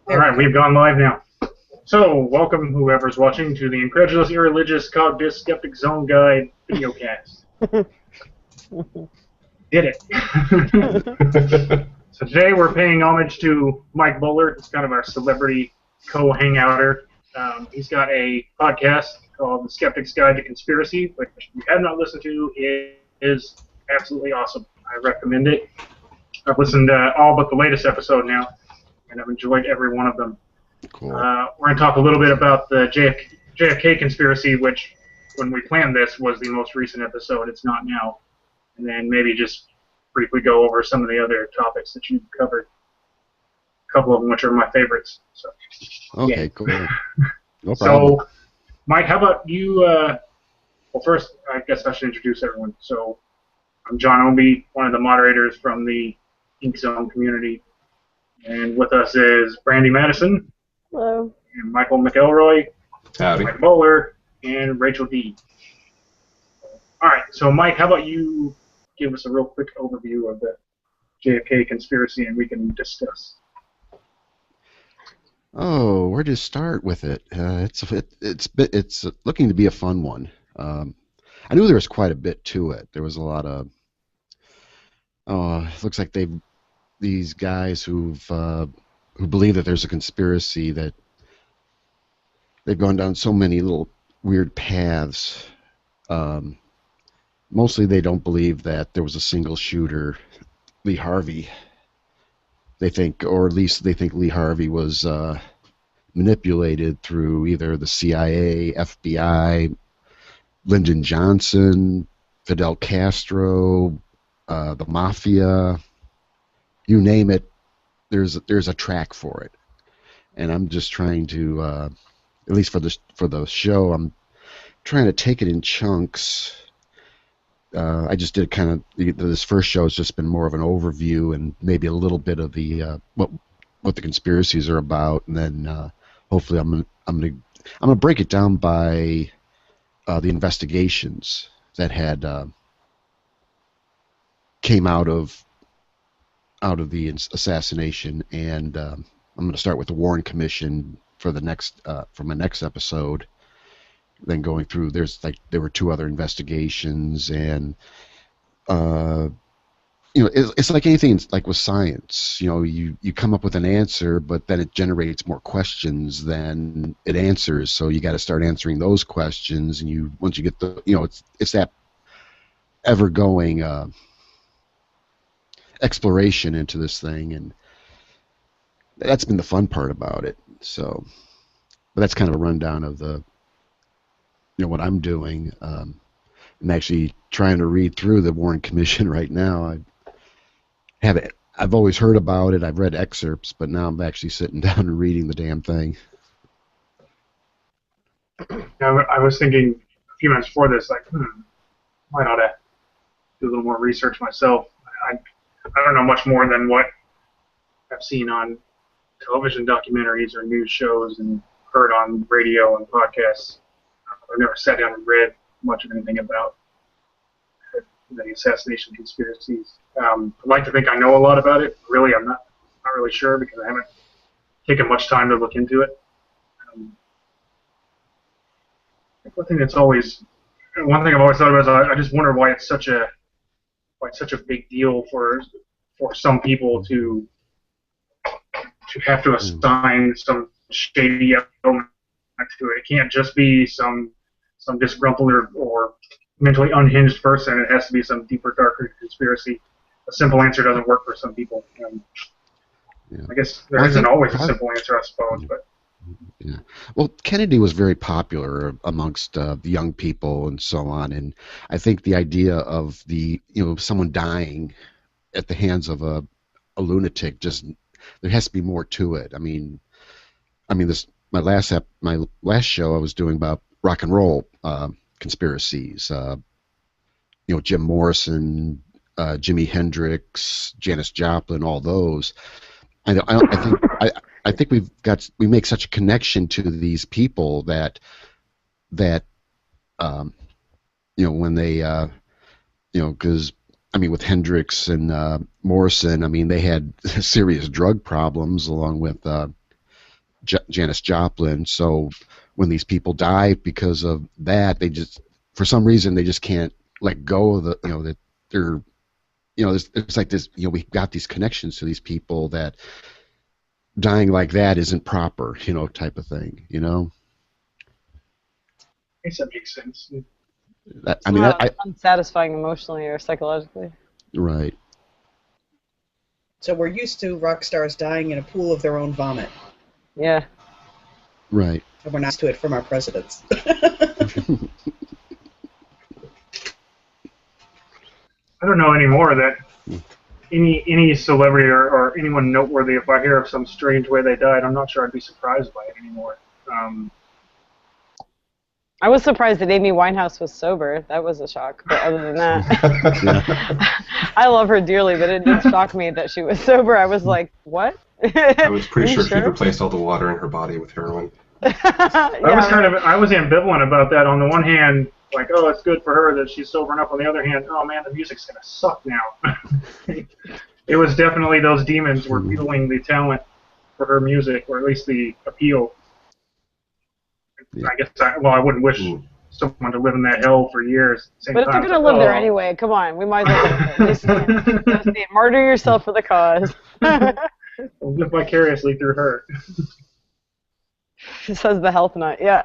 All right, we've gone live now. So, welcome whoever's watching to the Incredulous, Irreligious, Cognitive Skeptic Zone Guide videocast. Did it. So today we're paying homage to Mike Bowler. He's kind of our celebrity co-hangouter. He's got a podcast called The Skeptic's Guide to Conspiracy, which if you have not listened to, it is absolutely awesome. I recommend it. I've listened to all but the latest episode now, and I've enjoyed every one of them. Cool. We're going to talk a little bit about the Jfk Conspiracy, which, when we planned this, was the most recent episode. It's not now. And then maybe just briefly go over some of the other topics that you've covered. A couple of them, which are my favorites. So, okay, yeah. cool. No problem. So, Mike, how about you? Well, first, I guess I should introduce everyone. So, I'm John Obi, one of the moderators from the Ink Zone community. And with us is Brandy Madison. Hello. And Michael McElroy. Howdy. Mike Bowler, and Rachel D. All right, so Mike, how about you give us a real quick overview of the JFK conspiracy, and we can discuss. Oh, where to start with it? It's looking to be a fun one. I knew there was quite a bit to it. There was a lot of. It looks like these guys who believe that there's a conspiracy, that they've gone down so many little weird paths. Mostly they don't believe that there was a single shooter, Lee Harvey. They think, or at least they think Lee Harvey was manipulated through either the CIA, FBI, Lyndon Johnson, Fidel Castro, the Mafia, you name it, there's a track for it. And I'm just trying to, at least for the show, I'm trying to take it in chunks. I just did kind of, this first show has just been more of an overview and maybe a little bit of the what the conspiracies are about, and then hopefully I'm gonna break it down by the investigations that had came out of the assassination, and I'm going to start with the Warren Commission for my next episode. Then going through, there were two other investigations, and it's like anything, like with science. You come up with an answer, but then it generates more questions than it answers. So you got to start answering those questions, and once you get it's that ever going exploration into this thing, and that's been the fun part about it. So, but that's kind of a rundown of what I'm doing. I'm actually trying to read through the Warren Commission right now. I've always heard about it. I've read excerpts, but now I'm actually sitting down and reading the damn thing. I was thinking a few minutes before this, like, might ought to do a little more research myself. I don't know much more than what I've seen on television documentaries or news shows and heard on radio and podcasts. I've never sat down and read much of anything about the assassination conspiracies. I'd like to think I know a lot about it. Really, I'm not really sure because I haven't taken much time to look into it. One thing I've always thought about is I just wonder why it's such a big deal for some people to have to assign some shady element to it. It can't just be some disgruntled or mentally unhinged person. It has to be some deeper, darker conspiracy. A simple answer doesn't work for some people. Yeah. I guess there isn't always a simple answer, I suppose. But yeah. Well, Kennedy was very popular amongst the young people and so on, and I think the idea of someone dying at the hands of a lunatic, just there has to be more to it. I mean this my last show I was doing about rock and roll conspiracies. Jim Morrison, Jimi Hendrix, Janis Joplin, all those. I think we make such a connection to these people that when they because with Hendrix and Morrison, they had serious drug problems along with Janis Joplin. So when these people die because of that, they just, for some reason, they just can't let go of that they're, it's like this, we've got these connections to these people that dying like that isn't proper, type of thing, I guess that makes sense. It's not unsatisfying emotionally or psychologically. Right. So we're used to rock stars dying in a pool of their own vomit. Yeah. Right. And we're not used to it from our presidents. I don't know anymore that any celebrity or anyone noteworthy, if I hear of some strange way they died, I'm not sure I'd be surprised by it anymore. I was surprised that Amy Winehouse was sober. That was a shock. But other than that, I love her dearly, but it did shock me that she was sober. I was like, what? I was pretty sure she replaced all the water in her body with heroin. I was ambivalent about that. On the one hand, like, oh, it's good for her that she's sober enough. On the other hand, oh man, the music's gonna suck now. It was definitely those demons were fueling the talent for her music, or at least the appeal. Yeah. I guess I wouldn't wish someone to live in that hell for years. But if they're going to live there anyway, come on, we might as well martyr yourself for the cause. Live vicariously through her. Says the health nut, yeah.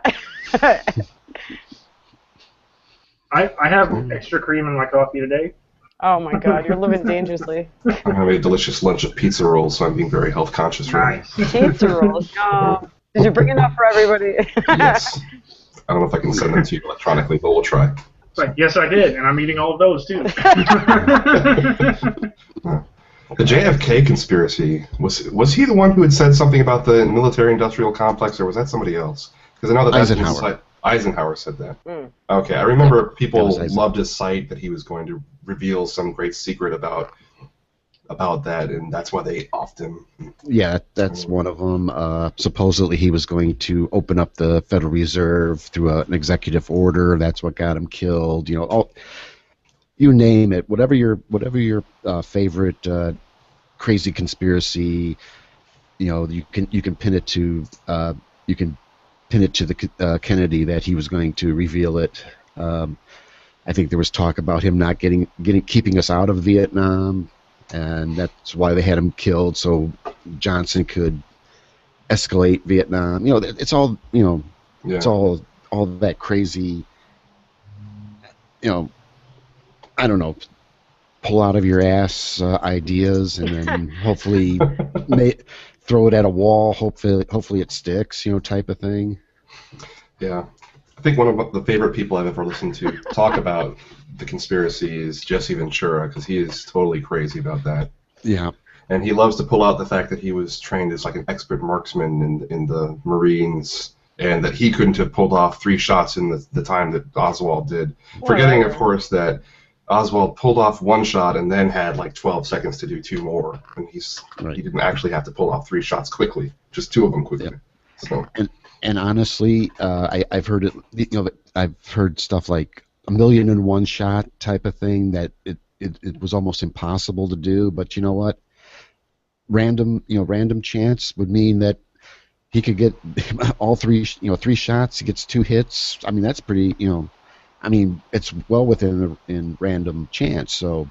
I have extra cream in my coffee today. Oh my God, you're living dangerously. I'm having a delicious lunch of pizza rolls, so I'm being very health conscious right now. Pizza rolls, no. Did you bring enough for everybody? Yes. I don't know if I can send them to you electronically, but we'll try. Like, yes, I did, and I'm eating all of those too. The Jfk Conspiracy, was he the one who had said something about the military-industrial complex, or was that somebody else? Because I know that Eisenhower said that. Mm. Okay, I remember people loved his site that he was going to reveal some great secret about that, and that's why they offed him. Yeah, that's one of them. Supposedly he was going to open up the Federal Reserve through an executive order. That's what got him killed. You name it. Whatever your favorite crazy conspiracy, you can pin it to the Kennedy that he was going to reveal it. I think there was talk about him not keeping us out of Vietnam. And that's why they had him killed, so Johnson could escalate Vietnam. It's all it's all that crazy. I don't know, pull out of your ass ideas, and then hopefully throw it at a wall. Hopefully it sticks. Type of thing. Yeah. I think one of the favorite people I've ever listened to talk about the conspiracy is Jesse Ventura, because he is totally crazy about that. Yeah. And he loves to pull out the fact that he was trained as like an expert marksman in the Marines, and that he couldn't have pulled off 3 shots in the time that Oswald did. Forgetting, of course, that Oswald pulled off 1 shot and then had like 12 seconds to do 2 more. And he didn't actually have to pull off 3 shots quickly, just 2 of them quickly. Yep. So. And honestly, I've heard it. I've heard stuff like 1,000,001 shot type of thing that it was almost impossible to do. But you know what? Random chance would mean that he could get all 3 shots. He gets 2 hits. I mean, that's pretty. It's well within random chance. So.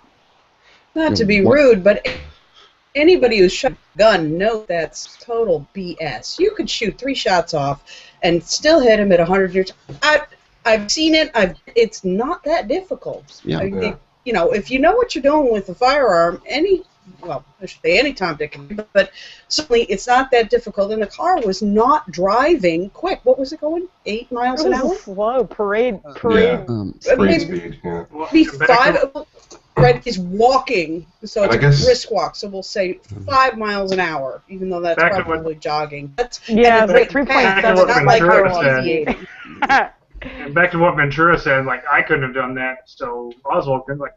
Not to be rude, but anybody who's shot a gun knows that's total BS. You could shoot 3 shots off and still hit him at 100 yards. I've seen it. It's not that difficult. Yeah. If you know what you're doing with a firearm, I should say any Tom, Dick, and Harry, but certainly it's not that difficult. And the car was not driving quick. What was it going? 8 miles an hour? Slow parade. Yeah. Parade speed. Yeah. Maybe 5. Right, he's walking, so it's a brisk walk. So we'll say 5 miles an hour, even though that's probably jogging. That's 3.7. Not like easy. And back to what Ventura said, like, I couldn't have done that, so Oswald could, like,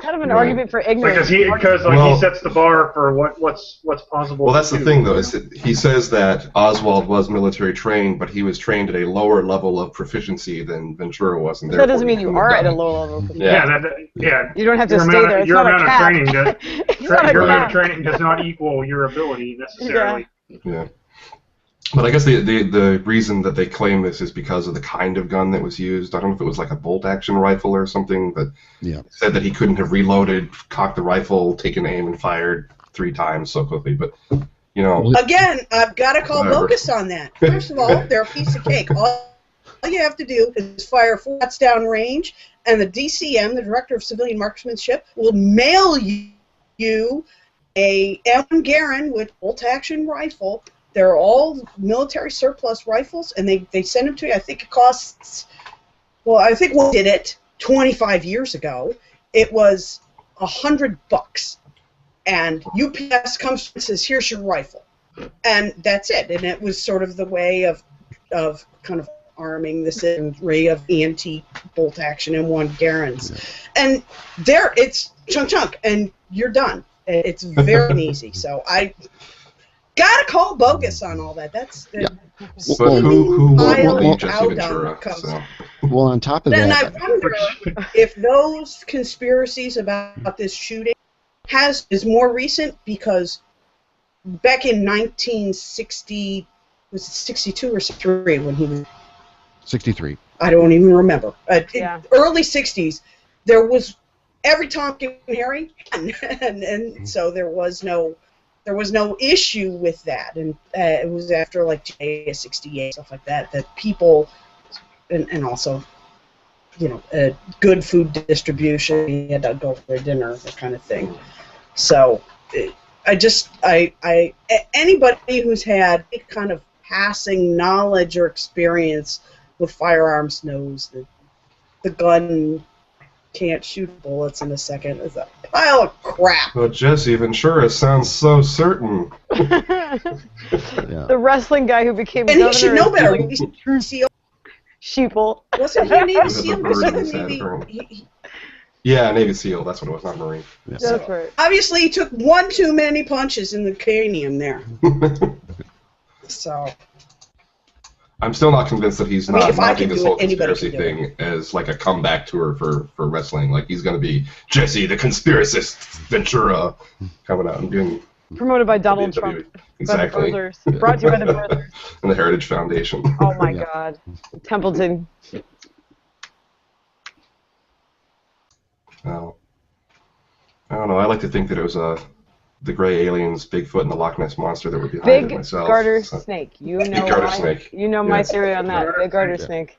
kind of an argument for ignorance. Because he sets the bar for what's possible. Well, that's the thing, though, is that he says that Oswald was military trained, but he was trained at a lower level of proficiency than Ventura was. And that doesn't mean you are at a lower level of proficiency. Yeah. You don't have to stay there. Your amount of training does not equal your ability necessarily. Yeah. But I guess the reason that they claim this is because of the kind of gun that was used. I don't know if it was like a bolt-action rifle or something, but said that he couldn't have reloaded, cocked the rifle, taken aim, and fired 3 times so quickly. But, you know... Again, I've got to call bogus on that. First of all, they're a piece of cake. All you have to do is fire 4 shots down range, and the DCM, the Director of Civilian Marksmanship, will mail you a M1 Garand with bolt-action rifle. They're all military surplus rifles, and they send them to you. I think it costs, well, I think we did it 25 years ago. It was $100, and UPS comes and says, "Here's your rifle," and that's it. And it was sort of the way of kind of arming this array of ENT bolt action M1 Garands, and there it's chunk, and you're done. It's very easy. So I. Gotta call bogus on all that. That's the but who won't believe Jesse Ventura? So. Well, on top of that, and I wonder if those conspiracies about this shooting is more recent, because back in 1960, was it 62 or 63 when he was 63? I don't even remember. Early 60s, there was every Tom, Dick, and Harry, and so there was no issue with that, and it was after like 68, stuff like that, that people, and also, you know, good food distribution, you had to go for dinner, that kind of thing. So, anybody who's had any kind of passing knowledge or experience with firearms knows that the gun can't shoot bullets in a second. It's a pile of crap. But Jesse Ventura sounds so certain. The wrestling guy who became governor. And he should know better. Sheeple. Wasn't he a Navy SEAL? Yeah, Navy SEAL. That's what it was, not Marine. Yeah. That's right. Obviously, he took one too many punches in the cranium there. So... I'm still not convinced that he's not mounting this whole conspiracy thing as like a comeback tour for wrestling. Like he's going to be Jesse the Conspiracist Ventura coming out and doing... Promoted by Donald Trump. Exactly. By the Brothers. Brought to you by the Brothers. And the Heritage Foundation. Oh my God. Templeton. Well, I don't know. I like to think that it was the gray aliens, Bigfoot, and the Loch Ness Monster that were behind it myself. Big garter snake. You know Big garter snake. You know my theory on that. Big garter snake.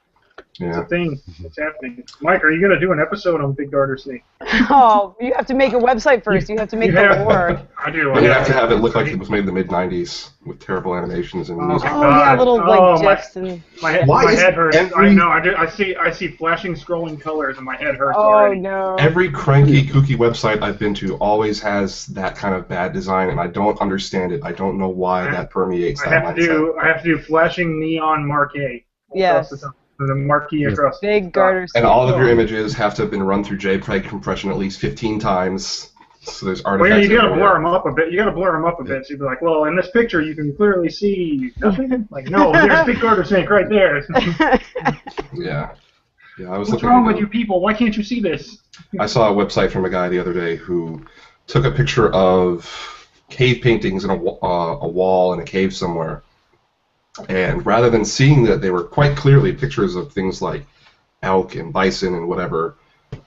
Yeah. It's a thing. It's happening. Mike, are you going to do an episode on Big Garter Snake? Oh, you have to make a website first. You have to make the lore. I do. You have to have it look like it was made in the mid-90s with terrible animations and music. Oh, yeah, little GIFs and... My head hurts. I know. I see flashing, scrolling colors, and my head hurts already. No. Every cranky, kooky website I've been to always has that kind of bad design, and I don't understand it. I don't know why that permeates that mindset. I have to do flashing neon marquee. Yes. The marquee across. Big garter snake. And all of your images have to have been run through JPEG compression at least 15 times. So there's artifacts. Well, you gotta blur them up a bit. So you'd be like, well, in this picture you can clearly see nothing. Like, no, there's Big Garter Snake right there. Yeah. I was What's wrong with you people? Why can't you see this? I saw a website from a guy the other day who took a picture of cave paintings in a wall in a cave somewhere. And rather than seeing that they were quite clearly pictures of things like elk and bison and whatever,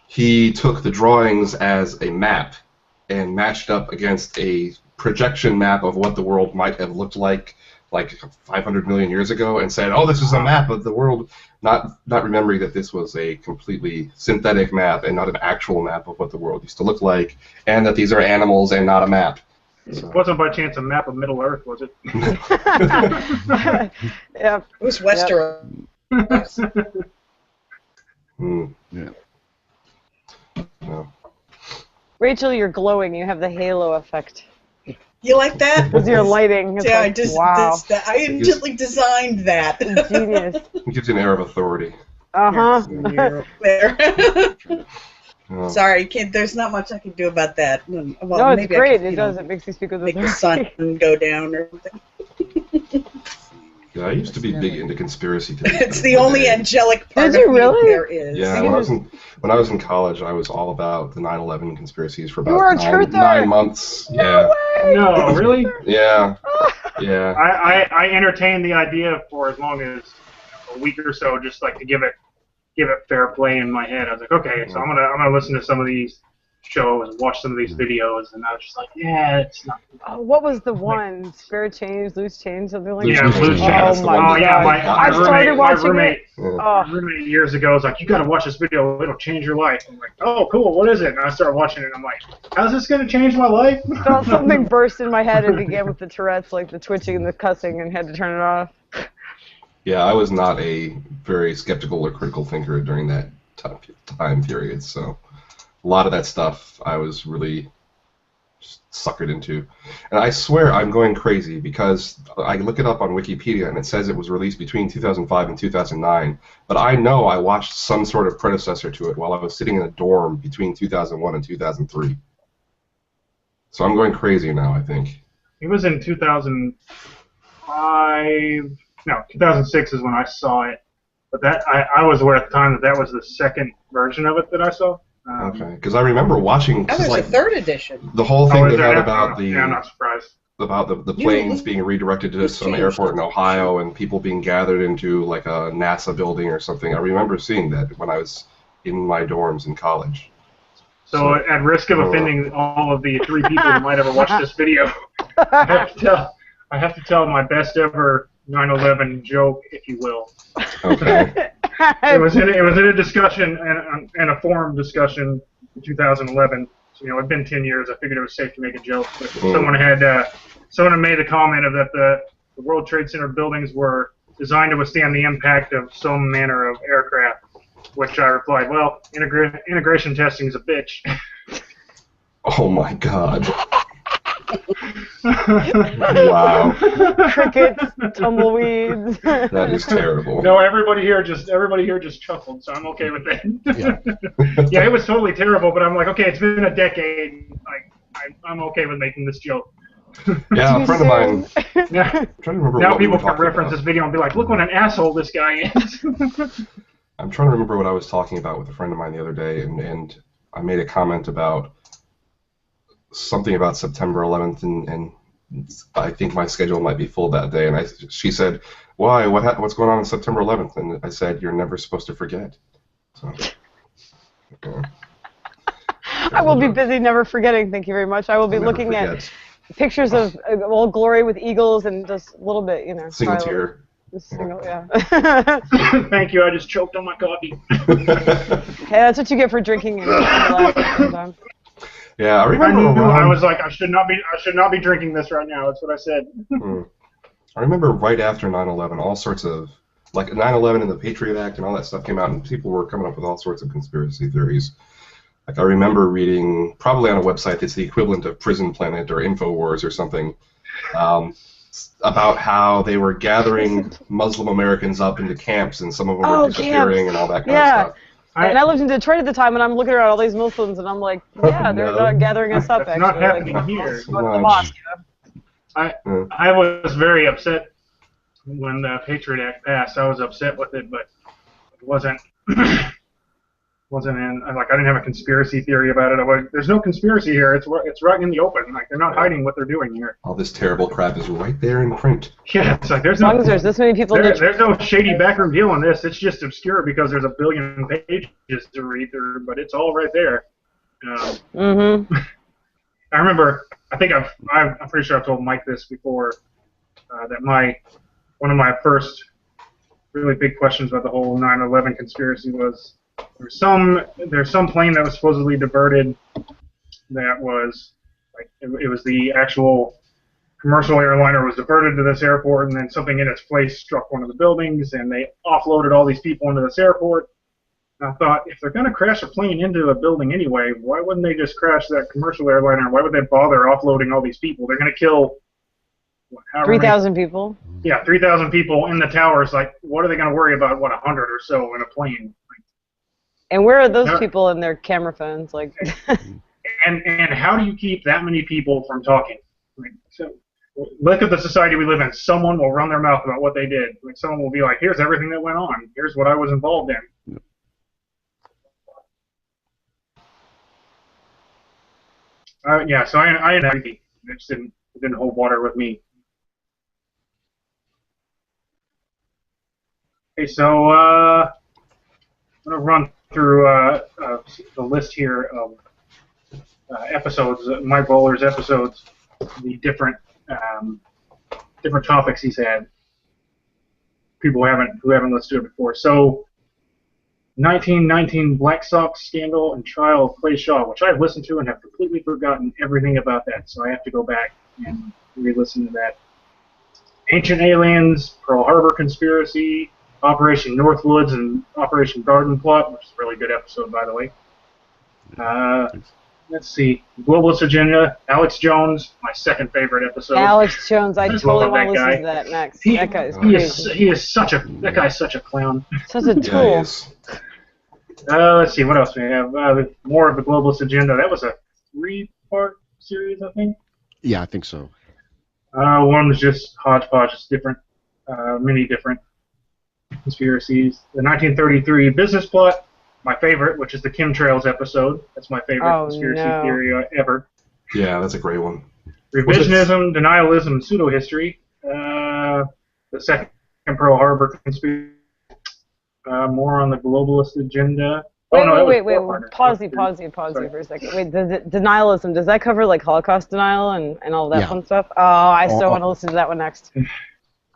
he took the drawings as a map and matched up against a projection map of what the world might have looked like 500 million years ago, and said, oh, this is a map of the world, not remembering that this was a completely synthetic map and not an actual map of what the world used to look like, and that these are animals and not a map. It wasn't by chance a map of Middle Earth, was it? Yeah. It was Westeros. Yeah. No. Rachel, you're glowing. You have the halo effect. You like that? With your lighting. It's Yeah, like, wow. I instantly designed that. Genius. It gives you an air of authority. Uh-huh. There. Oh. Sorry, kid. There's not much I can do about that. Well, No, it's maybe great. I can, It does. It makes you speak with make the authority. sun go down or something. Yeah, I used to be big into conspiracy theories. It's the only angelic part Did you of me really? there is. Yeah, when I was in college, I was all about the 9/11 conspiracies for You were about a truther. 9 months. Yeah. No way. No, really? Yeah. Yeah. I entertained the idea for as long as a week or so, just like to give it fair play in my head. I was like, okay, so I'm gonna listen to some of these shows and watch some of these videos, and I was just like, yeah, it's not. Oh, what was the one? Spare change, loose change, something like Yeah, that? Loose Change. Oh my Oh yeah, god! my roommate Oh. years ago was like, you got to watch this video. It'll change your life. I'm like, oh, cool. What is it? And I started watching it. And I'm like, how's this gonna change my life? Felt something burst in my head and began with the Tourette's, like the twitching and the cussing, and had to turn it off. Yeah, I was not a very skeptical or critical thinker during that time period, so a lot of that stuff I was really just suckered into. And I swear I'm going crazy because I look it up on Wikipedia and it says it was released between 2005 and 2009, but I know I watched some sort of predecessor to it while I was sitting in a dorm between 2001 and 2003. So I'm going crazy now, I think. It was in 2005. No, 2006 is when I saw it. But that I was aware at the time that was the second version of it that I saw. Okay, because I remember watching. Now there's like, a third edition. the whole thing they there? had about Yeah, I'm not surprised. about the planes being redirected to some airport in Ohio and people being gathered into like a NASA building or something. I remember seeing that when I was in my dorms in college. So at risk of offending all of the 3 people who might ever watch this video, I have to tell my best ever 9/11 joke, if you will. Okay. It was in a discussion and a forum discussion in 2011. So, it'd been 10 years. I figured it was safe to make a joke. But someone had made the comment of that the World Trade Center buildings were designed to withstand the impact of some manner of aircraft. Which I replied, well, integration testing is a bitch. Oh my God. Wow. Crickets, tumbleweeds. That is terrible. No, everybody here just chuckled, so I'm okay with that. Yeah, it was totally terrible, but I'm like, okay, it's been a decade. I'm okay with making this joke. Yeah, a friend of mine. Yeah. I'm trying to remember Now what we people were can talking reference about. this video and be like, look what an asshole this guy is. I'm trying to remember what I was talking about with a friend of mine the other day, and I made a comment about something about September 11th, and I think my schedule might be full that day. And she said, "Why? What's going on September 11th?" And I said, "You're never supposed to forget." So, okay. I will be busy never forgetting, thank you very much. I will be looking at pictures of Old Glory with eagles and just a little bit, Single tear. Single, yeah. Thank you, I just choked on my coffee. Hey, that's what you get for drinking and sometimes. Yeah, I remember. I was like, I should not be drinking this right now. That's what I said. I remember right after 9/11, all sorts of 9/11 and the Patriot Act and all that stuff came out, and people were coming up with all sorts of conspiracy theories. Like I remember reading, probably on a website that's the equivalent of Prison Planet or InfoWars or something, about how they were gathering Muslim Americans up into camps, and some of them were disappearing and all that kind of stuff. And I lived in Detroit at the time, and I'm looking around all these Muslims, and I'm like, yeah, they're not gathering us up, That's actually. not happening here. The mosque, I was very upset when the Patriot Act passed. I was upset with it, but it wasn't I didn't have a conspiracy theory about it. There's no conspiracy here. It's right in the open. Like they're not hiding what they're doing here. All this terrible crap is right there in print. Yeah, it's like as long as there's this many people. There's no shady backroom deal on this. It's just obscure because there's a billion pages to read through, but it's all right there. I remember. I'm pretty sure I've told Mike this before. That one of my first really big questions about the whole 9/11 conspiracy was. There's some plane that was supposedly diverted that was it was the actual commercial airliner was diverted to this airport, and then something in its place struck one of the buildings, and they offloaded all these people into this airport. And I thought, if they're going to crash a plane into a building anyway, why wouldn't they just crash that commercial airliner? Why would they bother offloading all these people? They're going to kill 3,000 people. Yeah, 3,000 people in the towers. Like, what are they going to worry about? 100 or so in a plane? And where are those people in their camera phones? Like, and how do you keep that many people from talking? So, look at the society we live in. Someone will run their mouth about what they did. Someone will be like, "Here's everything that went on. Here's what I was involved in." So I it just didn't hold water with me. Okay, so I'm gonna run through the list here of episodes, Mike Bowler's episodes, the different topics he's had. People who haven't listened to it before. So, 1919 Black Sox Scandal and Trial of Clay Shaw, which I've listened to and have completely forgotten everything about that, so I have to go back and re-listen to that. Ancient Aliens, Pearl Harbor Conspiracy, Operation Northwoods, and Operation Garden Plot, which is a really good episode, by the way. Let's see. Globalist Agenda, Alex Jones, my second favorite episode. Alex Jones, I totally want to listen guy. to that next. He, that guy is he crazy. He is such a clown. Such a Yeah, he tool. is. Let's see, what else we have? More of the Globalist Agenda. That was a 3-part series, I think. Yeah, I think so. One was just hodgepodge, just different, many different conspiracies. The 1933 Business Plot, my favorite, which is the chemtrails episode. That's my favorite conspiracy theory ever. Yeah, that's a great one. Revisionism, denialism, and pseudo-history. The second Pearl Harbor conspiracy. More on the globalist agenda. Wait. Pause you for a second. Wait, the denialism, does that cover like Holocaust denial and all that fun stuff? Oh, I still want to listen to that one next.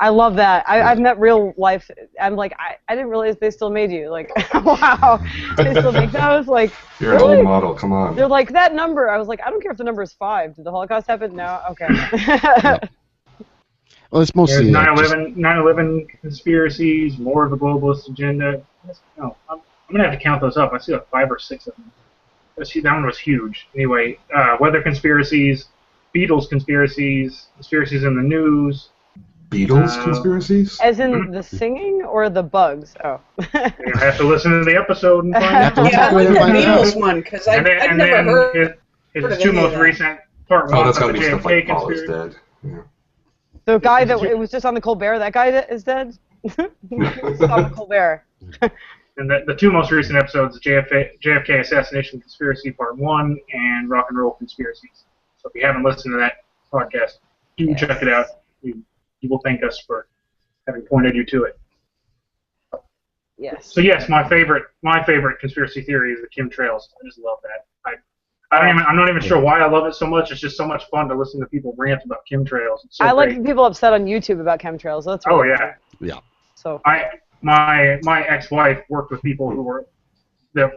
I love that. I've met real life. I'm like, I didn't realize they still made you. Like, wow, they still make those. Like, you're an old model. Come on. They're like that number. I was like, I don't care if the number is 5. Did the Holocaust happen? No. Okay. Well, it's mostly 9/11 conspiracies. More of the globalist agenda. No, I'm gonna have to count those up. I see like 5 or 6 of them. That one was huge. Anyway, weather conspiracies, Beatles conspiracies, conspiracies in the news. Beatles conspiracies? As in the singing or the bugs? Oh. You have to listen to the episode and find out. Yeah, I like the Beatles one, because I've never heard his 2 most recent part 1 that's of gotta the be stuff Jfk like Paul is Conspiracy. dead. Yeah. The guy that it was just on the Colbert, that guy that is dead? It's on the Colbert. And the 2 most recent episodes, JFK Assassination Conspiracy Part 1 and Rock and Roll Conspiracies. So if you haven't listened to that podcast, do check it out. You will thank us for having pointed you to it. Yes. So yes, my favorite conspiracy theory is the chemtrails. I just love that. I'm not even sure why I love it so much. It's just so much fun to listen to people rant about chemtrails. It's so I like great. people upset on YouTube about chemtrails. That's really yeah. cool. Yeah. So my ex-wife worked with people who were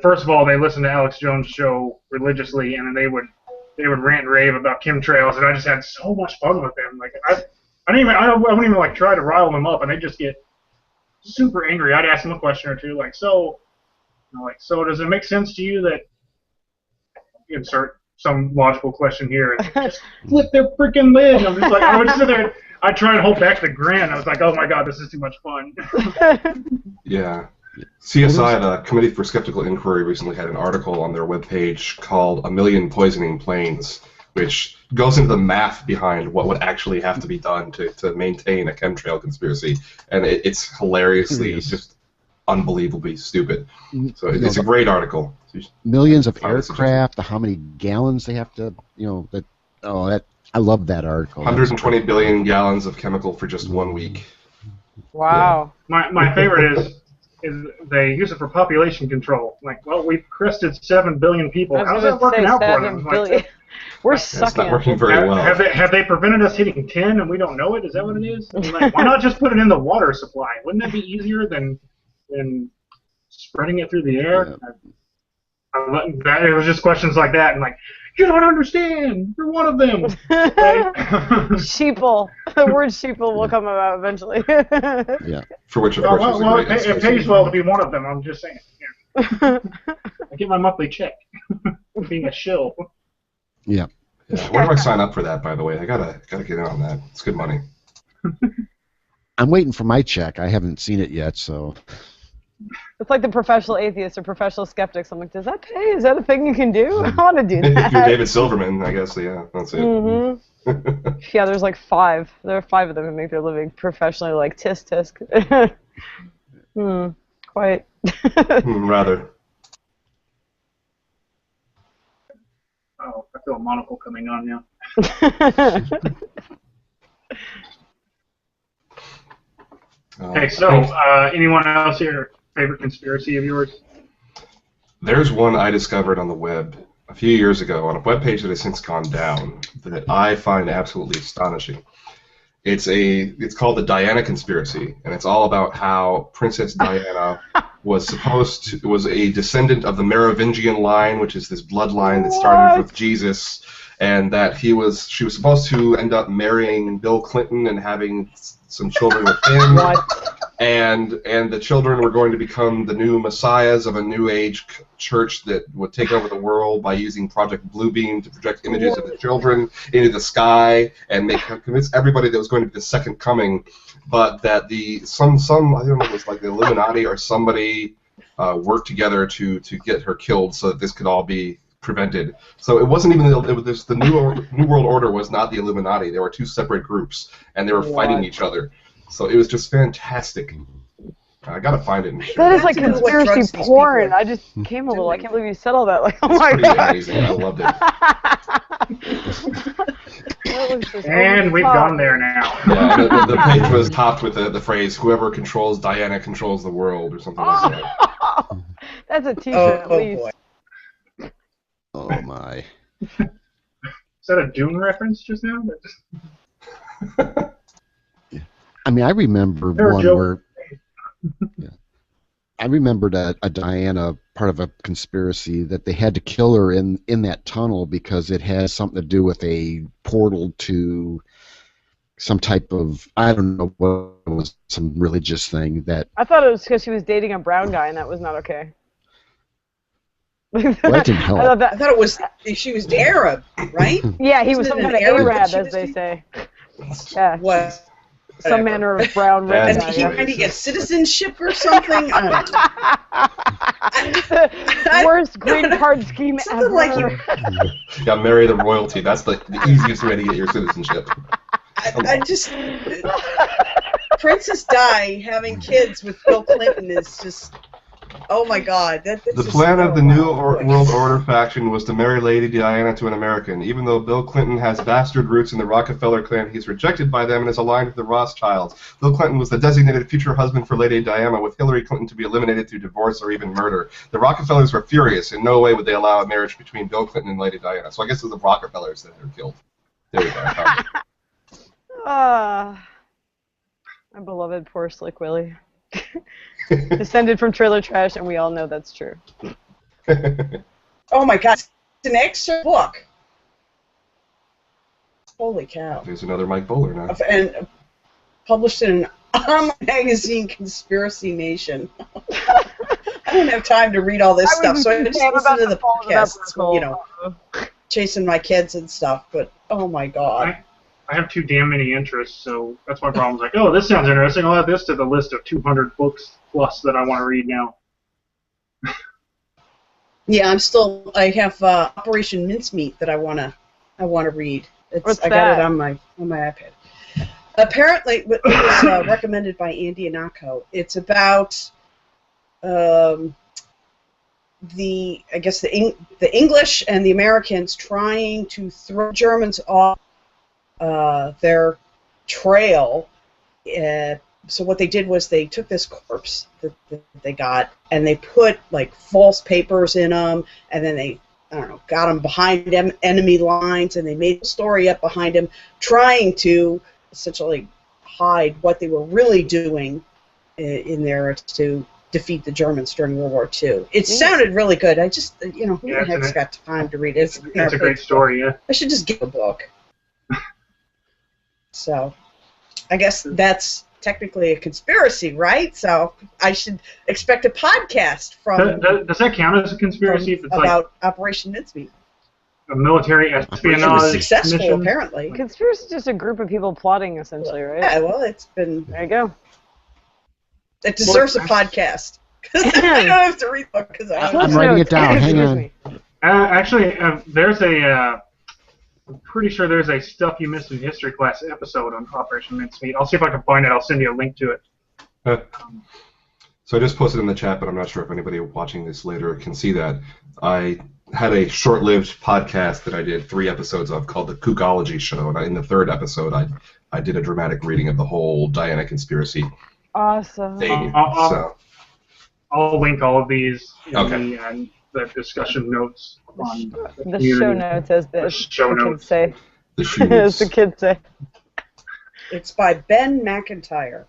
first of all, they listened to Alex Jones' show religiously, and then they would rant and rave about chemtrails, and I just had so much fun with them. Like I wouldn't even like try to rile them up, and they just get super angry. I'd ask them a question or two, so does it make sense to you that insert some logical question here and just flip their freaking lid? And I'm just like, I would sit there. I try and hold back the grin. I was like, oh my god, this is too much fun. Yeah. CSI, the Committee for Skeptical Inquiry, recently had an article on their webpage called "A Million Poisoning Planes," which goes into the math behind what would actually have to be done to maintain a chemtrail conspiracy, and it's hilariously just unbelievably stupid. So it's a great article. Millions of aircraft, how many gallons they have to, I love that article. 120 billion gallons of chemical for just 1 week. wow. Yeah. My favorite is they use it for population control. Like, well, we've crested 7 billion people. How's that working out for them? Like, we're It's sucking. not working very well. Have they prevented us hitting 10 and we don't know it? Is that what it is? I mean, like, why not just put it in the water supply? Wouldn't that be easier than spreading it through the air? Yeah. It was just questions like that, and like, you don't understand. You're one of them. Sheeple. The word sheeple will come about eventually. Yeah. For which, of course, it pays well to be one of them. I'm just saying. Yeah. I get my monthly check for being a shill. Yeah. Yeah. Where do I sign up for that, by the way? I gotta get in on that. It's good money. I'm waiting for my check. I haven't seen it yet, so. It's like the professional atheists or professional skeptics. I'm like, does that pay? Is that a thing you can do? I want to do that. If you're David Silverman, I guess, yeah, that's it. Mm-hmm. Yeah, there's like 5. There are 5 of them who make their living professionally, like tisk. Quite. Rather. Oh, I feel a monocle coming on now. Okay, so anyone else here, favorite conspiracy of yours? There's one I discovered on the web a few years ago on a webpage that has since gone down that I find absolutely astonishing. It's called the Diana Conspiracy, and it's all about how Princess Diana was a descendant of the Merovingian line, which is this bloodline that started with Jesus, and that she was supposed to end up marrying Bill Clinton and having some children with him. And the children were going to become the new messiahs of a new age church that would take over the world by using Project Bluebeam to project images of the children into the sky and convince everybody that it was going to be the second coming, but that some I don't know, it was like the Illuminati or somebody worked together to get her killed so that this could all be prevented. So it wasn't even the New World Order was not the Illuminati. There were two separate groups and they were fighting each other. So it was just fantastic. I gotta find it and share That it. is like conspiracy porn. I just came a little. I can't believe you said all that. Like, oh my god. Amazing. I loved it. And we've gone there now. Yeah, the page was topped with the phrase, "Whoever controls Diana controls the world," or something like that. That's a T-shirt at least. Boy. Oh my. Is that a Dune reference just now? I mean, I remember one where. Yeah. I remembered a Diana part of a conspiracy that they had to kill her in that tunnel because it has something to do with a portal to some type of, I don't know what it was, some religious thing that. I thought it was because she was dating a brown guy and that was not okay. Well, that didn't help. I thought it was she was Arab, right? Yeah, he was some kind of Arab, as they say. Yeah. What? Some manner of brown red. And he trying to get citizenship or something? Worst green card scheme ever. Like Yeah, marry the royalty. That's the easiest way to get your citizenship. I just Princess Di having kids with Bill Clinton is just. Oh my God! The plan of the New World Order faction was to marry Lady Diana to an American. Even though Bill Clinton has bastard roots in the Rockefeller clan, he's rejected by them and is aligned with the Rothschilds. Bill Clinton was the designated future husband for Lady Diana, with Hillary Clinton to be eliminated through divorce or even murder. The Rockefellers were furious. In no way would they allow a marriage between Bill Clinton and Lady Diana. So I guess it was the Rockefellers that were killed. There we go. My beloved poor Slick Willie. Descended from trailer trash, and we all know that's true. Oh my God! It's an extra book. Holy cow! There's another Mike Bowler now. And published in an online magazine, Conspiracy Nation. I don't have time to read all this stuff, so I just listen to the podcast. You know, chasing my kids and stuff. But oh my God. I have too damn many interests, so that's my problem. It's like, oh, this sounds interesting. I'll add this to the list of 200 books plus that I want to read now. Yeah, I have Operation Mincemeat that I wanna read. I got it on my iPad. Apparently, it was recommended by Andy Anako. It's about the English and the Americans trying to throw Germans off their trail. So what they did was they took this corpse that they got and they put like false papers in them, and then they, I don't know, got them behind them enemy lines, and they made a story up behind them trying to essentially hide what they were really doing in there to defeat the Germans during World War II. It sounded really good. I just, who the heck's got time to read it? It's a great story, yeah. I should just get a book. So, I guess that's technically a conspiracy, right? So, I should expect a podcast from... Does that count as a conspiracy? If it's about Operation Mincemeat. A military espionage It was successful, mission? apparently. Conspiracy is just a group of people plotting, essentially, right? Yeah, well, it's been... There you go. It deserves a podcast. Because I don't have to read the book. I'm writing it down. Hang on. Actually, there's a... I'm pretty sure there's a Stuff You Missed in History Class episode on Operation Mincemeat. I'll see if I can find it. I'll send you a link to it. So I just posted in the chat, but I'm not sure if anybody watching this later can see that. I had a short-lived podcast that I did 3 episodes of called The Kookology Show, and in the 3rd episode I did a dramatic reading of the whole Diana conspiracy. Awesome. thing. I'll link all of these in Okay. the discussion notes on The show notes, as the kids say. The shoe As the kids say. It's by Ben McIntyre.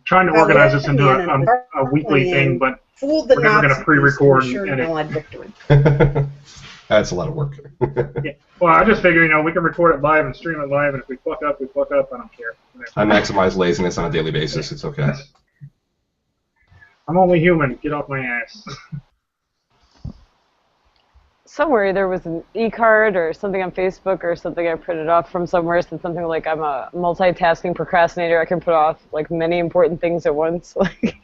Trying to organize this into a weekly thing, but Fooled the we're never going to pre-record and edit. victory. That's a lot of work. Yeah. Well, I just figure, we can record it live and stream it live, and if we fuck up, we fuck up. I don't care. I maximize laziness on a daily basis. It's okay. I'm only human. Get off my ass. Somewhere there was an e-card or something on Facebook or something I printed off from somewhere. Said something like, I'm a multitasking procrastinator. I can put off like many important things at once. Like,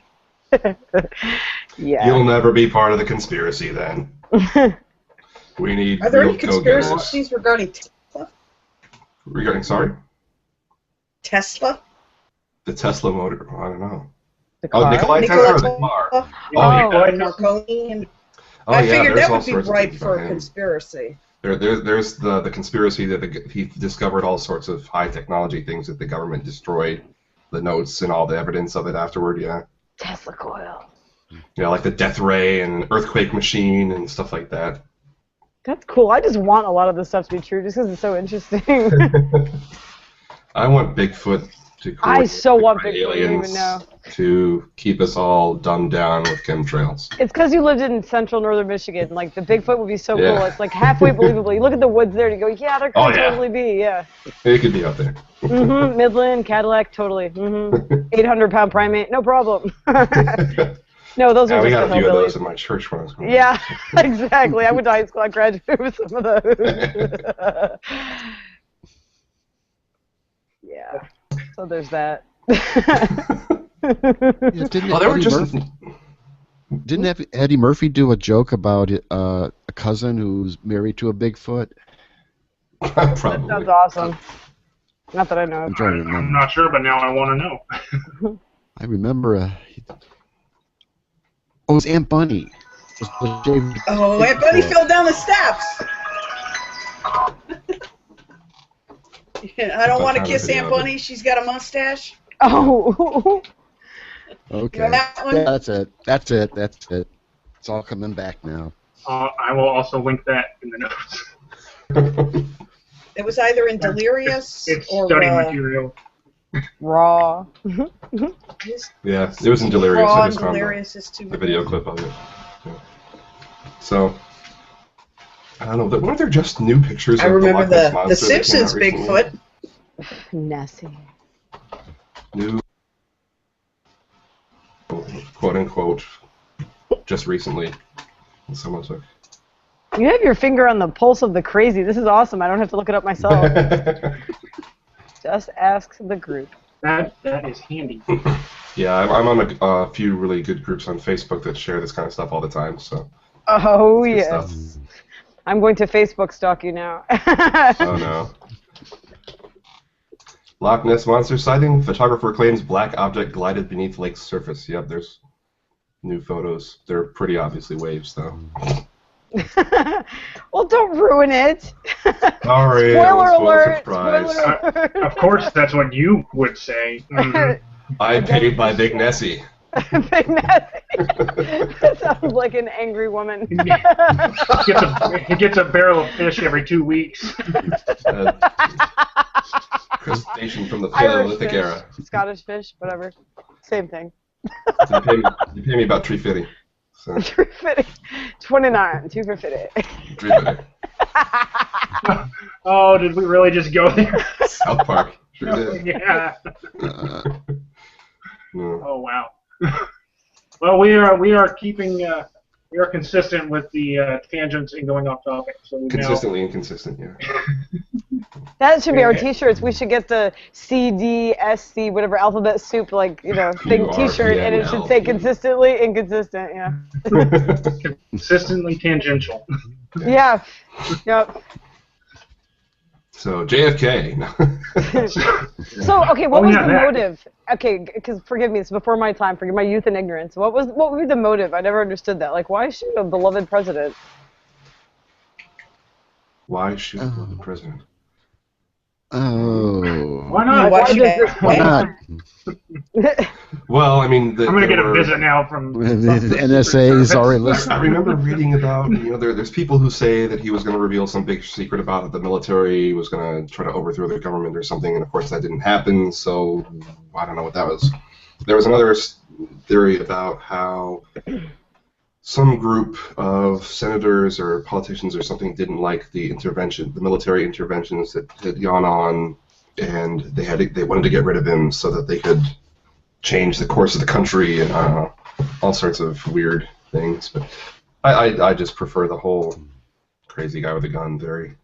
yeah. You'll never be part of the conspiracy then. We need. Are there any go-getters. conspiracies regarding Tesla? Regarding, sorry? Tesla? The Tesla motor. I don't know. The car? Nikolai Tesla or the car? Marconi and I figured there's that all would be sorts of ripe things for about a him. conspiracy. There's the conspiracy that he discovered all sorts of high technology things that the government destroyed, the notes and all the evidence of it afterward. Yeah. Tesla coil. Yeah, like the death ray and earthquake machine and stuff like that. That's cool. I just want a lot of this stuff to be true just because it's so interesting. I want Bigfoot to. I so want Bigfoot. Aliens You don't even know. to keep us all dumbed down with chemtrails. It's because you lived in central northern Michigan. Like, the Bigfoot would be so Yeah. cool. It's like halfway believable. You look at the woods there and you go, yeah, there could totally be, yeah. It could be out there. Mm-hmm. Midland, Cadillac, totally. Mm-hmm. 800-pound primate, no problem. No, those are We just got the a few of those hillbillies. in my church when I was growing Yeah, exactly. I went to high school. I graduated with some of those. Yeah. So there's that. Didn't Eddie Murphy do a joke about a cousin who's married to a Bigfoot? Probably. That sounds awesome. Not that I know. I'm trying to remember. I'm not sure, but now I want to know. I remember. Oh, it was Aunt Bunny. Oh, Aunt Bunny fell down the steps. I don't want to kiss Aunt Bunny. She's got a mustache. Oh. Okay. Yeah, that's it. That's it. It's all coming back now. I will also link that in the notes. It was either in Delirious It's or study material. Raw. Yeah, it was in Delirious. Raw I and just found Delirious is too the video clip of it. Yeah. So, I don't know. Weren't there just new pictures I of remember the Loch Ness the Monster that came Simpsons out recently? Bigfoot. Nessie. New, quote unquote, just recently. And someone took. You have your finger on the pulse of the crazy. This is awesome. I don't have to look it up myself. Just ask the group. That is handy. Yeah, I'm on a few really good groups on Facebook that share this kind of stuff all the time. So. Oh, Good yes. stuff. I'm going to Facebook stalk you now. Oh no. Loch Ness Monster sighting. Photographer claims black object glided beneath lake's surface. Yep, there's new photos. They're pretty obviously waves, though. Well, don't ruin it. Sorry, Spoiler I was alert. surprised. Spoiler alert. Of course, that's what you would say. Mhm. I paid by Big Nessie. Big Nessie. That sounds like an angry woman. He gets a barrel of fish every 2 weeks. Crustacean from the Irish Paleolithic fish, era. Scottish fish, whatever. Same thing. So you pay me about $3.50. So, 29, 2 for 50. $3.50. Oh, did we really just go there? South Park. Sure did. Yeah. No. Oh wow. Well, we are keeping we are consistent with the tangents and going off topic. So we Consistently inconsistent, yeah. That should be our T-shirts. We should get the CDSC, whatever alphabet soup, like thing T-shirt, and it should say consistently inconsistent. Yeah. Consistently tangential. Yeah. Yep. So JFK. So okay, what was the that. motive? Okay, because forgive me, it's before my time. Forgive my youth and ignorance. What would be the motive? I never understood that. Like, why shoot a beloved president? Why shoot the president? Oh. Why not? Why should Why not? Well, I mean, I'm gonna get a visit now from The NSA is already listening. I remember reading about, there's people who say that he was going to reveal some big secret about it. The military was going to try to overthrow the government or something, and of course that didn't happen. So I don't know what that was. There was another theory about how some group of senators or politicians or something didn't like the military interventions that had gone on, and they wanted to get rid of him so that they could change the course of the country and all sorts of weird things. But I just prefer the whole crazy guy with a gun theory.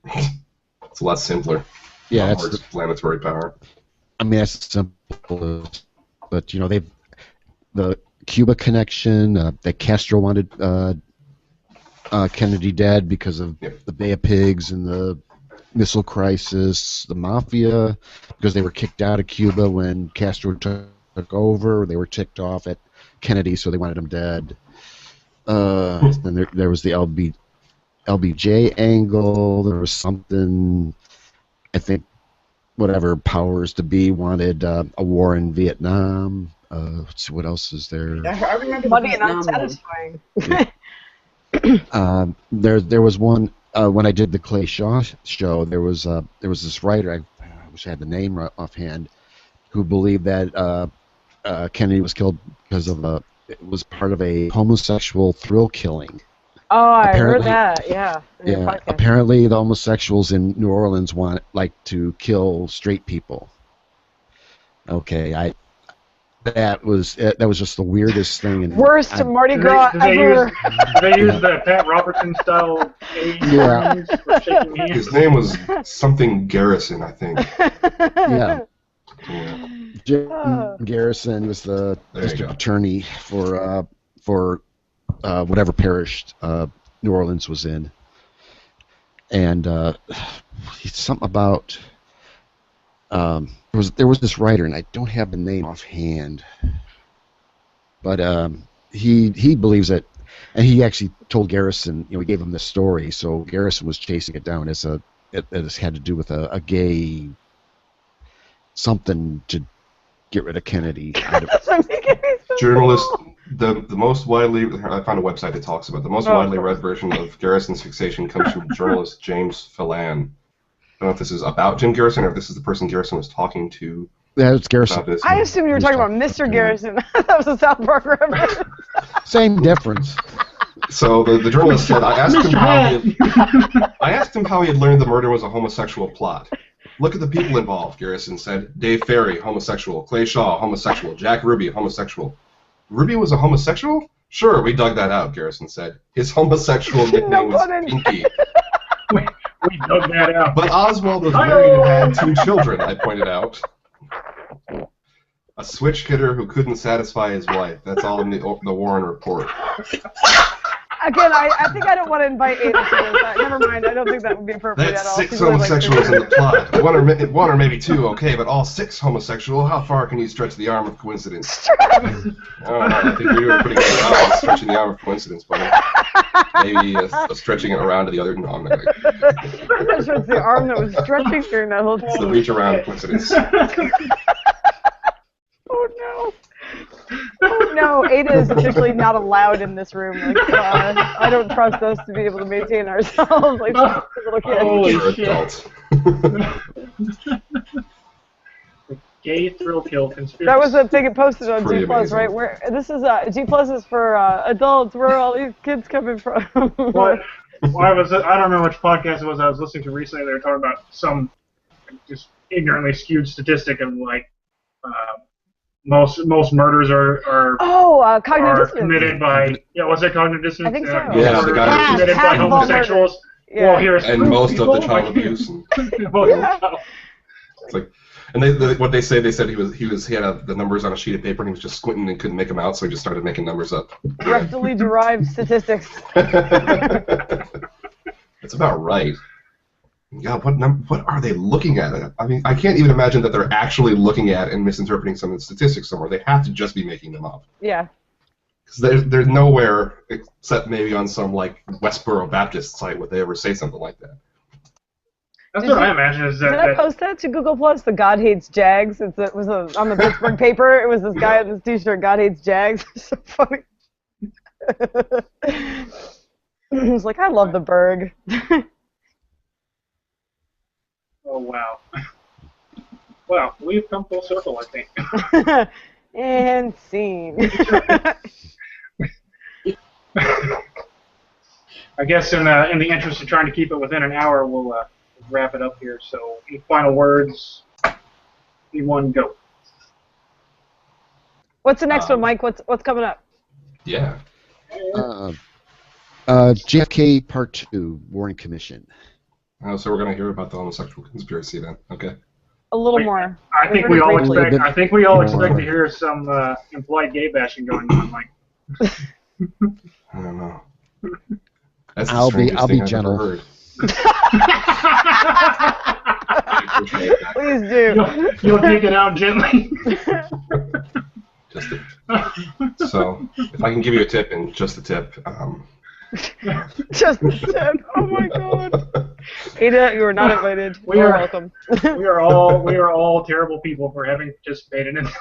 It's a lot simpler. Yeah, more explanatory power. I mean, that's simple, but the Cuba connection, that Castro wanted Kennedy dead because of the Bay of Pigs and the missile crisis, the mafia, because they were kicked out of Cuba when Castro took over. They were ticked off at Kennedy, so they wanted him dead. Then there was the LBJ angle. There was something, I think, whatever powers to be wanted a war in Vietnam. Let's see, what else is there? I remember Money and Vietnam unsatisfying. There was one when I did the Clay Shaw show. There was this writer, I wish I had the name offhand, who believed that Kennedy was killed because of it was part of a homosexual thrill killing. Oh, I heard that. Yeah. Yeah. Apparently, the homosexuals in New Orleans like to kill straight people. Okay, that was just the weirdest thing. And worst Mardi Gras ever. They used the Pat Robertson style. Yeah. For shaking hands. His name was something Garrison, I think. Yeah. Yeah. Jim Garrison was the district attorney for whatever parish New Orleans was in, and something about there was this writer, and I don't have the name offhand, but he believes that, and he actually told Garrison, he gave him the story, so Garrison was chasing it down as it had to do with a gay something to get rid of Kennedy. Journalist, the most widely, I found a website that talks about the most widely read version of Garrison's fixation comes from journalist James Phelan. I don't know if this is about Jim Garrison or if this is the person Garrison was talking to. Yeah, it's Garrison. I assumed you were talking about Mr. Garrison. That was a South Park reference. Same difference. So the journalist said, I asked him how he had learned the murder was a homosexual plot. Look at the people involved, Garrison said. Dave Ferry, homosexual. Clay Shaw, homosexual. Jack Ruby, homosexual. Ruby was a homosexual? Sure, we dug that out, Garrison said. His homosexual nickname was Pinky. We dug that out. But Oswald was married and had 2 children, I pointed out. A switch hitter who couldn't satisfy his wife. That's all in the Warren Report. Again, I think I don't want to invite Ada to this. Never mind, I don't think that would be appropriate That's at all. 6 homosexuals in the plot. One or maybe 2, okay, but all 6 homosexual. How far can you stretch the arm of coincidence? I think you're doing a pretty good job of stretching the arm of coincidence, buddy. Maybe stretching it around to the other. No, I'm not gonna. That's the arm that was stretching during that whole time. It's the reach around coincidence. Oh no. Oh no, Ada is officially not allowed in this room. Like, I don't trust us to be able to maintain ourselves like little kids. You're adult. Gay thrill kill conspiracy. That was the thing it posted on G+, amazing. right? Where this is G+ is for adults. Where are all these kids coming from? Well, I don't remember which podcast it was I was listening to recently. They were talking about some just ignorantly skewed statistic of like most murders are cognitive committed by what's that, cognitive dissonance? I think so. Yeah, the guy committed by homosexuals. Yeah. Well, here's and most of the child abuse. It's like, and what they said he said he had the numbers on a sheet of paper and he was just squinting and couldn't make them out, so he just started making numbers up. Rectally derived statistics. That's about right. God, what are they looking at? I mean, I can't even imagine that they're actually looking at and misinterpreting some of the statistics somewhere. They have to just be making them up. Yeah. Because there's nowhere, except maybe on some like Westboro Baptist site, would they ever say something like that. That's what I imagine is that. Did I post that to Google Plus? The God Hates Jags. It was on the Pittsburgh paper. It was this guy on this T-shirt. God Hates Jags. It's so funny. He's like, I love the Berg. Oh wow. Well, we've come full circle, I think. And scene. I guess in the interest of trying to keep it within an hour, we'll wrap it up here. So, any final words? Anyone go? What's the next one, Mike? What's coming up? Yeah. JFK Part 2, Warren Commission. Oh, so we're gonna hear about the homosexual conspiracy then? Okay. A little more. I think we all expect. I think we all expect to hear some implied gay bashing going on, Mike. I don't know. That's I'll be gentle. Please do. You'll take it out gently. So, if I can give you a tip, and just a tip. Just a tip. Oh my God. Ada, you are not invited. We are welcome. we are all terrible people for having participated in this.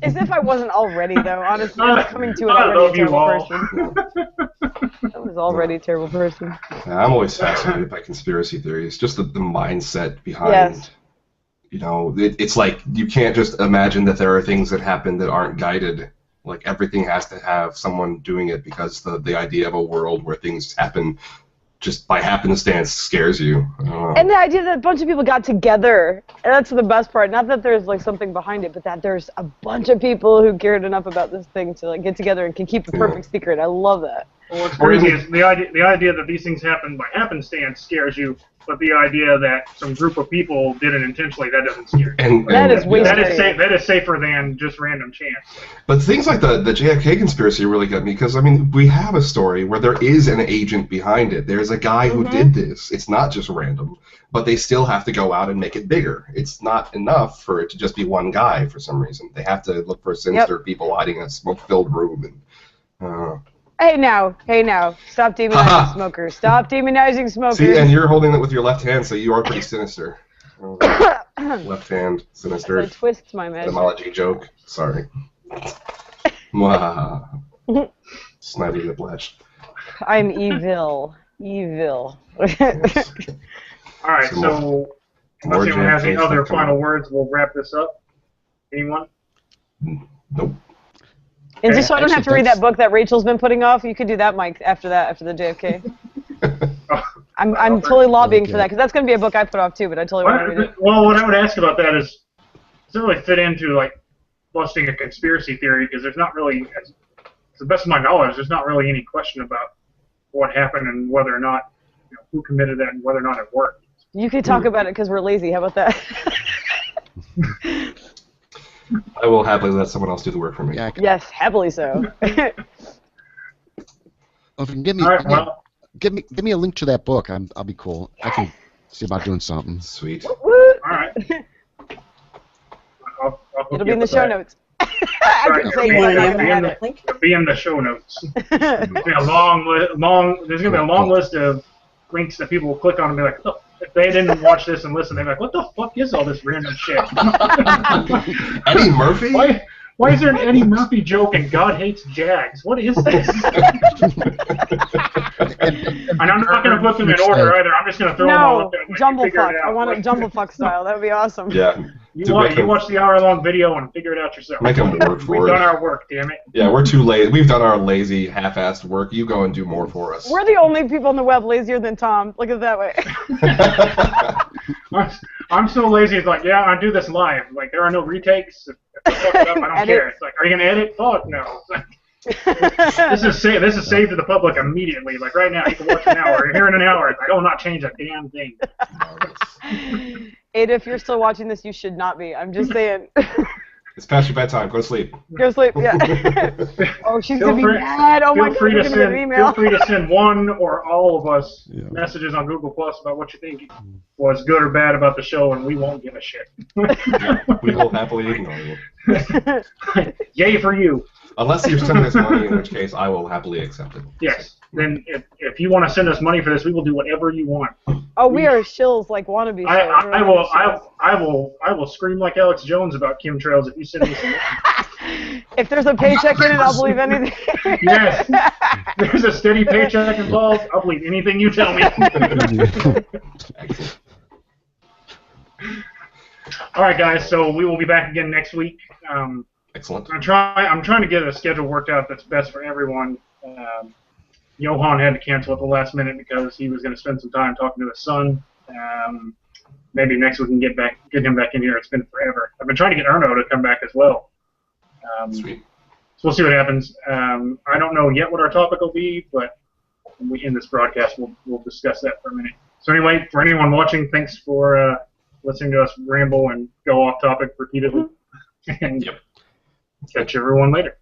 As if I wasn't already, though. Honestly, I'm coming to it already a terrible person. I was already a terrible person. I'm always fascinated by conspiracy theories. Just the mindset behind. Yes. You know, it's like you can't just imagine that there are things that happen that aren't guided. Like everything has to have someone doing it because the idea of a world where things happen just by happenstance scares you. I don't know. And the idea that a bunch of people got together, and that's the best part. Not that there's like something behind it, but that there's a bunch of people who cared enough about this thing to like get together and can keep a perfect secret. I love that. Well, what's crazy is the idea that these things happen by happenstance scares you, but the idea that some group of people did it intentionally, that doesn't scare you. That is way that is safer than just random chance. But things like the JFK conspiracy really got me because, I mean, we have a story where there is an agent behind it. There's a guy who did this. It's not just random, but they still have to go out and make it bigger. It's not enough for it to just be one guy for some reason. They have to look for sinister people hiding in a smoke-filled room. And, Hey now, stop demonizing smokers. Stop demonizing smokers. See, and you're holding it with your left hand, so you are pretty sinister. Left hand, sinister. I twist my measure. Etymology joke. Sorry. Snidey Whiplash. I'm evil. Evil. Yes. All right, so unless anyone has any other final words, we'll wrap this up. Anyone? Nope. And just so I don't have to read that book that Rachel's been putting off, you could do that, Mike, after the JFK. I'm totally lobbying for that, because that's going to be a book I put off too, but I totally want to read it. Well, what I would ask about that is, does it really fit into, like, busting a conspiracy theory? Because there's not really, to the best of my knowledge, there's not really any question about what happened and whether or not, who committed that and whether or not it worked. You could talk about it because we're lazy. How about that? I will happily let someone else do the work for me. Yeah, yes, happily so. Well, if you can give me a link to that book, I'll be cool. I can see about doing something. Sweet. All right. It'll be in the show notes. It'll be in the show notes. There's gonna be a long list of links that people will click on and be like, oh, if they didn't watch this and listen, they're like, what the fuck is all this random shit? Eddie Murphy? Why is there an Eddie Murphy joke and God hates Jags? What is this? And I'm not going to put them in order either. I'm just going to throw them all up there. Jumblefuck. I want it Jumblefuck style. That would be awesome. Yeah. You watch the hour-long video and figure it out yourself. Make them work for We've done our work, damn it. Yeah, we're too lazy. We've done our lazy, half-assed work. You go and do more for us. We're the only people on the web lazier than Tom. Look at it that way. I'm so lazy. It's like, yeah, I do this live. Like, there are no retakes. If I fuck it up, I don't care. It's like, are you gonna edit? Fuck no. This is saved to the public immediately. Like right now, you can watch an hour. Here in an hour, I will not change a damn thing. Ada, if you're still watching this, you should not be. I'm just saying. It's past your bedtime. Go to sleep. Go to sleep. Yeah. Oh, she's gonna be mad. Oh my God, we're gonna get an email. Feel free to send one or all of us messages on Google Plus about what you think was good or bad about the show, and we won't give a shit. We will happily ignore you. Yay for you. Unless you're sending us money, in which case I will happily accept it. Yes. Then if you want to send us money for this, we will do whatever you want. Oh, we are shills, like wannabe shills. I will scream like Alex Jones about chemtrails if you send me some money. If there's a paycheck in it, I'll believe anything. Yes. There's a steady paycheck involved. I'll believe anything you tell me. Excellent. All right, guys. So we will be back again next week. Excellent. I'm trying to get a schedule worked out that's best for everyone. Johan had to cancel at the last minute because he was going to spend some time talking to his son. Maybe next week we can get him back in here. It's been forever. I've been trying to get Erno to come back as well. Sweet. So we'll see what happens. I don't know yet what our topic will be, but when we end this broadcast, we'll discuss that for a minute. So anyway, for anyone watching, thanks for listening to us ramble and go off topic repeatedly. And catch everyone later.